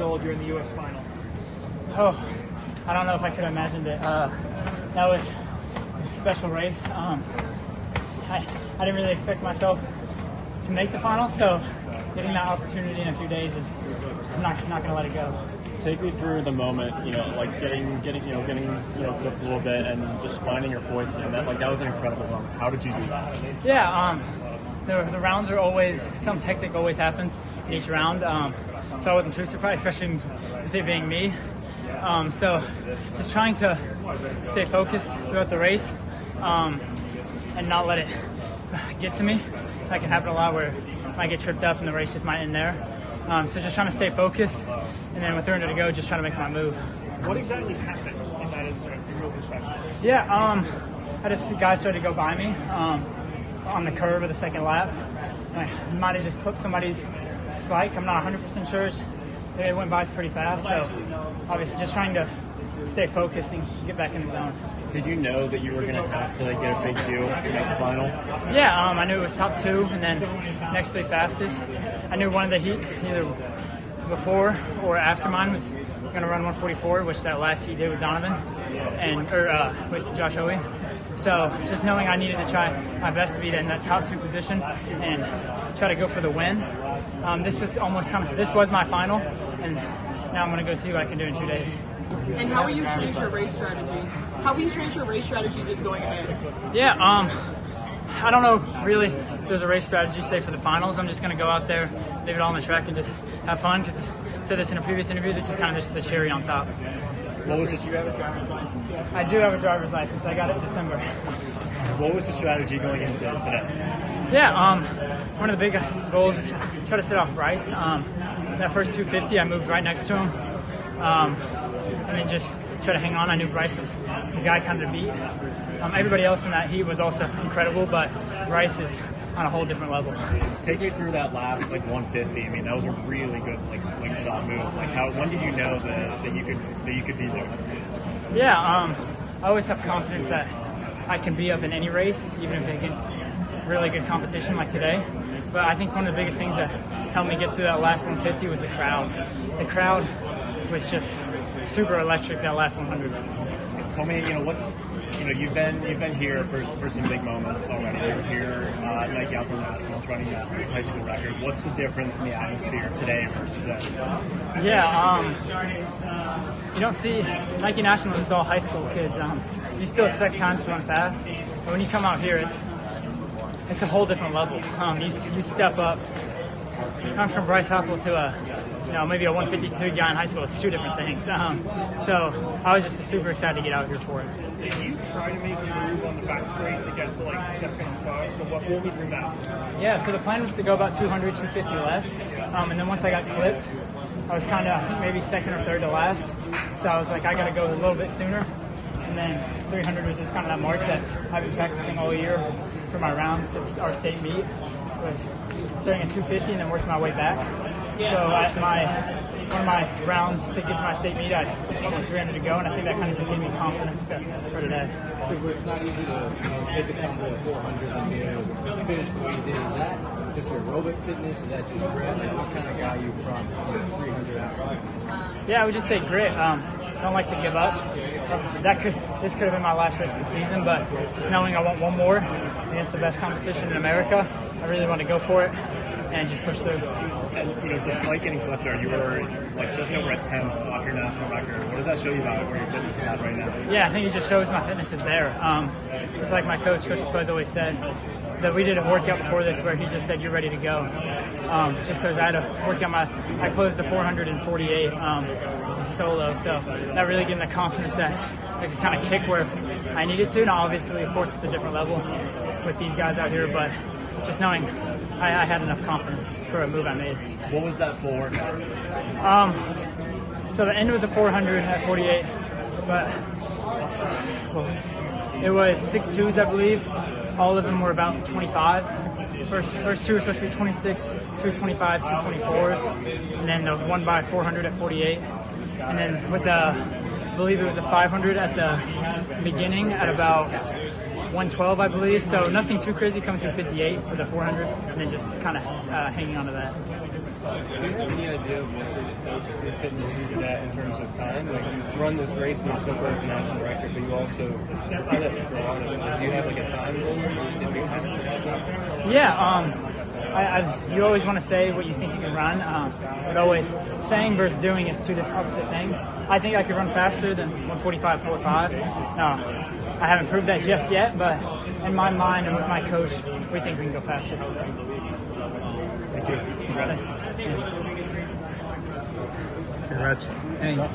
years old, you're in the U.S. final. Oh, I don't know if I could have imagined it. That was a special race. I didn't really expect myself to make the final, so getting that opportunity in a few days is I'm not going to let it go. Take me through the moment, like getting flipped a little bit and just finding your poise again. That was an incredible run. How did you do that? Yeah, the rounds are always, some hectic always happens in each round. So I wasn't too surprised, especially with it being me. So just trying to stay focused throughout the race and not let it get to me. That can happen a lot where I get tripped up and the race just might end there. So just trying to stay focused, and then with 300 to go, just trying to make my move. What exactly happened in that incident from your perspective? Yeah, I had a guy started to go by me on the curve of the second lap. I might have just clipped somebody's spike. I'm not 100% sure. It went by pretty fast, so obviously just trying to stay focused and get back in the zone. Did you know that you were going to have to get a big deal to make the final? Yeah, I knew it was top two and then next three fastest. I knew one of the heats, either before or after mine, was going to run 144, which that last heat did with Donovan or with Josh Owie. So just knowing I needed to try my best to be in that top two position and try to go for the win. This was this was my final, and now I'm going to go see what I can do in 2 days. And how will you change your race strategy? How will you change your race strategy just going ahead? Yeah, I don't know really if there's a race strategy, say, for the finals. I'm just going to go out there, leave it all on the track, and just have fun, because I said this in a previous interview, this is kind of just the cherry on top. What was it? You have a driver's license? I do have a driver's license. I got it in December. What was the strategy going into today? Yeah, one of the big goals was try to sit off Bryce. That first 250, I moved right next to him. And then just try to hang on. I knew Bryce was the guy kind of to beat. Everybody else in that heat was also incredible, but Bryce is on a whole different level. Take me through that last 150. I mean, that was a really good slingshot move. When did you know that you could be there? Yeah, I always have confidence that I can be up in any race, even if it's against really good competition like today. But I think one of the biggest things that helped me get through that last 150 was the crowd. The crowd was just super electric that last 100. Tell me, you've been here for some big moments already. You were here at Nike Outdoor Nationals running that high school record. What's the difference in the atmosphere today versus then? Yeah, you don't see Nike Nationals. It's all high school kids. You still expect times to run fast, but when you come out here, it's a whole different level. You step up. Come from Bryce Hoppel to maybe a 153 guy in high school. It's two different things. So I was just super excited to get out here for it. Did you try to make a move on the back straight to get to second and first, or what will we do now? Yeah, so the plan was to go about 200, 250 left, and then once I got clipped, I was kind of maybe second or third to last. So I was like, I got to go a little bit sooner. And then 300 was just kind of that mark that I've been practicing all year for my rounds since our state meet. Was starting at 250 and then working my way back. So at one of my rounds to get to my state meet, I had 300 to go, and I think that kind of just gave me confidence for today. It's not easy to take it down to 400 and be able to finish the way you did. Is that just your aerobic fitness? Is that just grit? What kind of got you from 300 out? Yeah, I would just say grit. Don't like to give up. This could have been my last race of the season, but just knowing I want one more against the best competition in America, I really want to go for it and just push through. And despite getting clipped there, you were just over a 10th off your national record. What does that show you about where your fitness is at right now? Yeah, I think it just shows my fitness is there. Just like my coach Poz always said, that we did a workout before this where he just said, you're ready to go. Just because I had to work out I closed to 448 solo, so that really gave me the confidence that I could kind of kick where I needed to. Now, obviously, of course, it's a different level with these guys out here, but just knowing I had enough confidence for a move I made. What was that for? So the end was a 400 at 48, but it was 6.2s, I believe. All of them were about 25s. First two were supposed to be 26, 225s, 224s, and then the 1x400 at 48. And then with I believe it was a 500 at the beginning at about 112, I believe. So nothing too crazy coming through 58 for the 400, and then just kind of hanging on to that. Do you have any idea of what your fitness is at in terms of time? Like you run this race and you're so close to national record, but you also lift for a lot of it. Do you have like a time goal if you have to? Yeah, you always want to say what you think you can run, but always saying versus doing is two different opposite things. I think I could run faster than 1:45.45. I haven't proved that just yet, but in my mind and with my coach, we think we can go faster. Thank you. Congrats. Congrats. Hey.